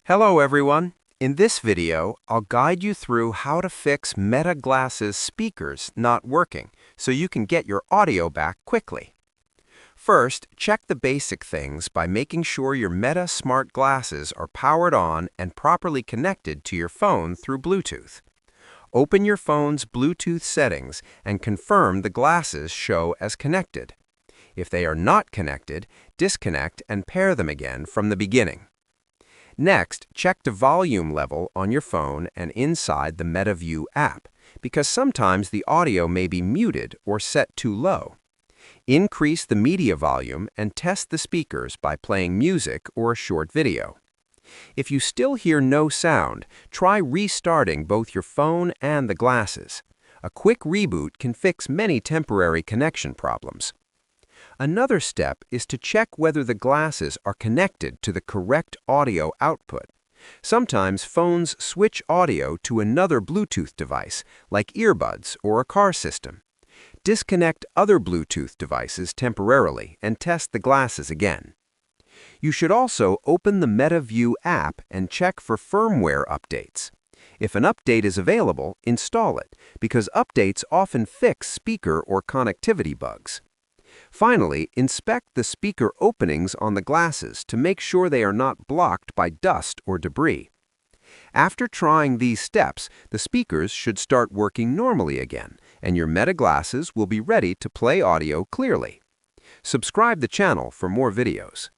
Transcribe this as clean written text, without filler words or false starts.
Hello everyone. In this video, I'll guide you through how to fix Meta Glasses speakers not working so you can get your audio back quickly. First, check the basic things by making sure your Meta smart glasses are powered on and properly connected to your phone through Bluetooth. Open your phone's Bluetooth settings and confirm the glasses show as connected. If they are not connected, disconnect and pair them again from the beginning. Next, check the volume level on your phone and inside the MetaView app, because sometimes the audio may be muted or set too low. Increase the media volume and test the speakers by playing music or a short video. If you still hear no sound, try restarting both your phone and the glasses. A quick reboot can fix many temporary connection problems. Another step is to check whether the glasses are connected to the correct audio output. Sometimes phones switch audio to another Bluetooth device, like earbuds or a car system. Disconnect other Bluetooth devices temporarily and test the glasses again. You should also open the MetaView app and check for firmware updates. If an update is available, install it, because updates often fix speaker or connectivity bugs. Finally, inspect the speaker openings on the glasses to make sure they are not blocked by dust or debris. After trying these steps, the speakers should start working normally again, and your Meta glasses will be ready to play audio clearly. Subscribe the channel for more videos.